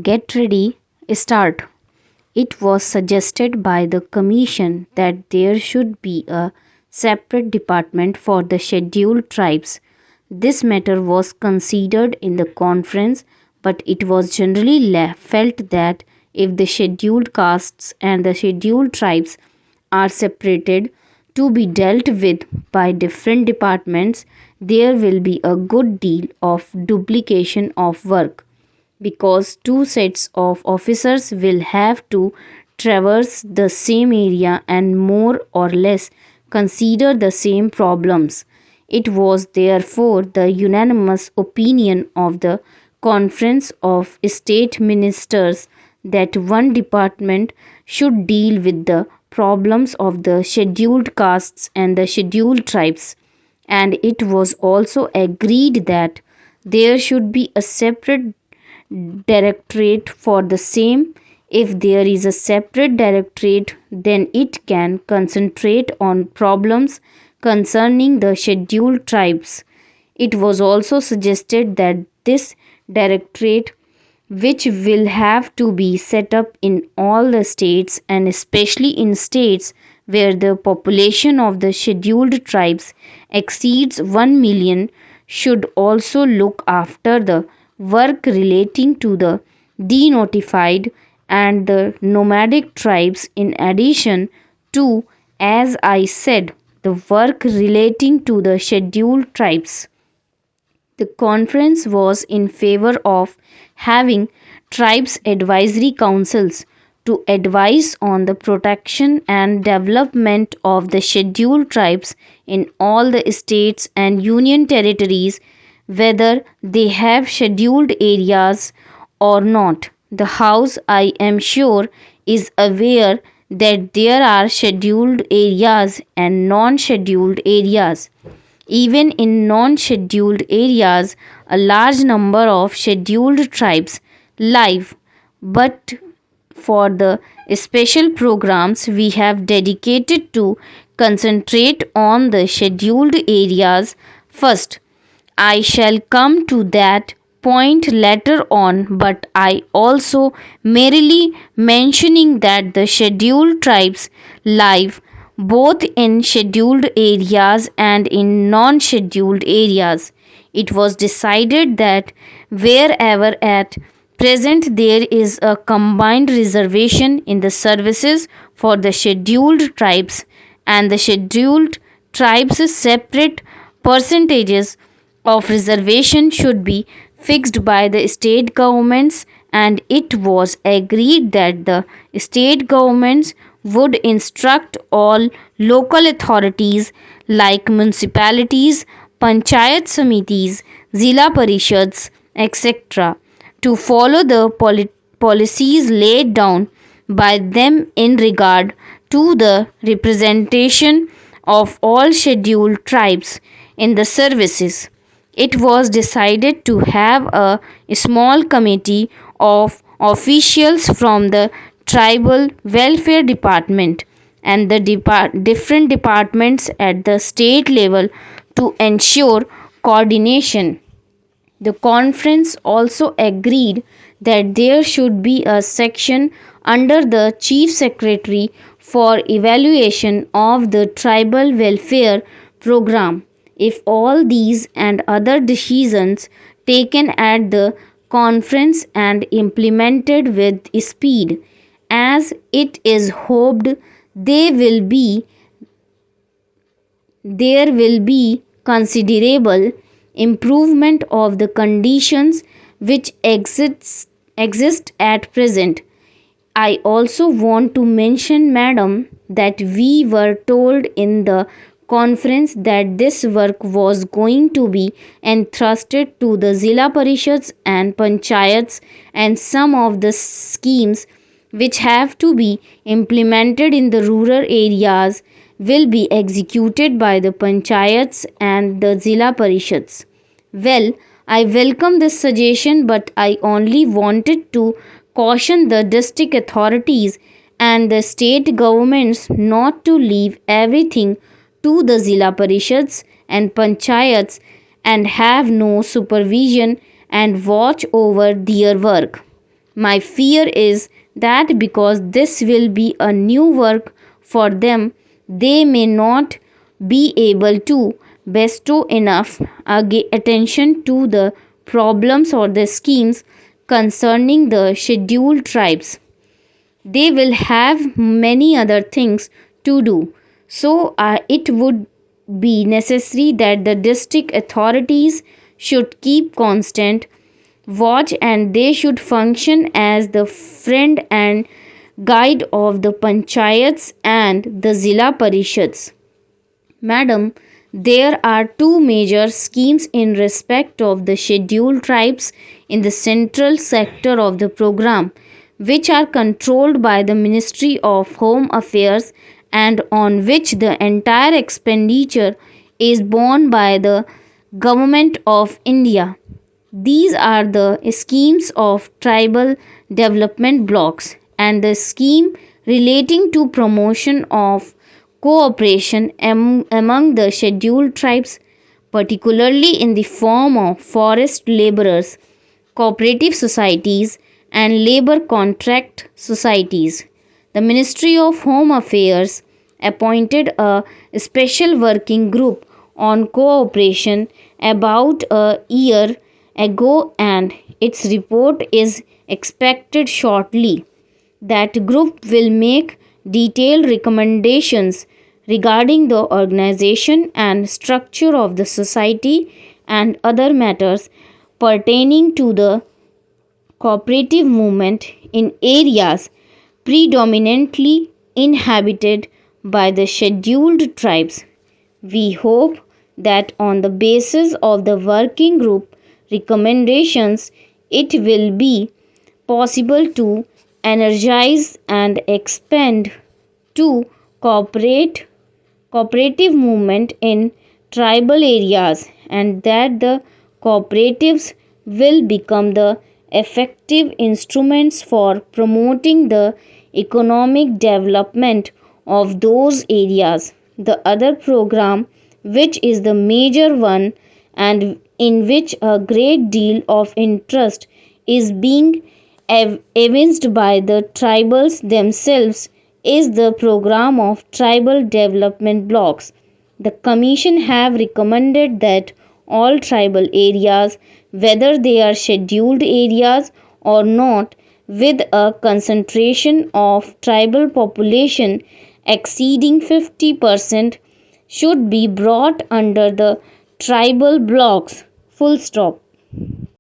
Get ready, start. It was suggested by the Commission that there should be a separate department for the scheduled tribes. This matter was considered in the conference, but it was generally felt that if the scheduled castes and the scheduled tribes are separated to be dealt with by different departments, there will be a good deal of duplication of work because two sets of officers will have to traverse the same area and more or less consider the same problems. It was therefore the unanimous opinion of the Conference of State Ministers that one department should deal with the problems of the scheduled castes and the scheduled tribes, and it was also agreed that there should be a separate directorate for the same. If there is a separate directorate, then it can concentrate on problems concerning the scheduled tribes. It was also suggested that this directorate, which will have to be set up in all the states and especially in states where the population of the scheduled tribes exceeds 1 million, should also look after the work relating to the denotified and the nomadic tribes in addition to, as I said, the work relating to the scheduled tribes. The conference was in favor of having tribes advisory councils to advise on the protection and development of the scheduled tribes in all the states and union territories, whether they have scheduled areas or not. The House, I am sure, is aware that there are scheduled areas and non scheduled areas. Even in non scheduled areas, a large number of scheduled tribes live, but for the special programs we have dedicated to concentrate on the scheduled areas first. I shall come to that point later on, but I also merely mentioning that the scheduled tribes live both in scheduled areas and in non scheduled areas. It was decided that wherever at present there is a combined reservation in the services for the scheduled tribes and the scheduled tribes separate percentages of reservation should be fixed by the state governments, and it was agreed that the state governments would instruct all local authorities like municipalities, panchayat samitis, zilla parishads, etc., to follow the policies laid down by them in regard to the representation of all scheduled tribes in the services. It was decided to have a small committee of officials from the tribal welfare department and the different departments at the state level to ensure coordination. The conference also agreed that there should be a section under the Chief Secretary for evaluation of the tribal welfare program. If all these and other decisions taken at the conference and implemented with speed, as it is hoped they will be there will be considerable improvement of the conditions which exist at present. I also want to mention, madam, that we were told in the conference that this work was going to be entrusted to the Zilla Parishads and Panchayats, and some of the schemes which have to be implemented in the rural areas will be executed by the Panchayats and the Zilla Parishads. Well, I welcome this suggestion, but I only wanted to caution the district authorities and the state governments not to leave everything to the Zilla Parishads and Panchayats and have no supervision and watch over their work. My fear is that because this will be a new work for them, they may not be able to bestow enough attention to the problems or the schemes concerning the scheduled tribes. They will have many other things to do. So, it would be necessary that the district authorities should keep constant watch, and they should function as the friend and guide of the panchayats and the zilla parishads. Madam, there are two major schemes in respect of the scheduled tribes in the central sector of the program, which are controlled by the Ministry of Home Affairs and on which the entire expenditure is borne by the Government of India. These are the schemes of tribal development blocks and the scheme relating to promotion of cooperation among the scheduled tribes, particularly in the form of forest laborers, cooperative societies, and labor contract societies. The Ministry of Home Affairs appointed a special working group on cooperation about a year ago, and its report is expected shortly. That group will make detailed recommendations regarding the organization and structure of the society and other matters pertaining to the cooperative movement in areas predominantly inhabited by the scheduled tribes. We hope that on the basis of the working group recommendations, it will be possible to energize and expand to cooperate cooperative movement in tribal areas, and that the cooperatives will become the effective instruments for promoting the economic development of those areas. The other program, which is the major one and in which a great deal of interest is being evinced by the tribals themselves, is the program of tribal development blocks. The commission have recommended that all tribal areas, whether they are scheduled areas or not, with a concentration of tribal population exceeding 50%, should be brought under the tribal blocks. Full stop.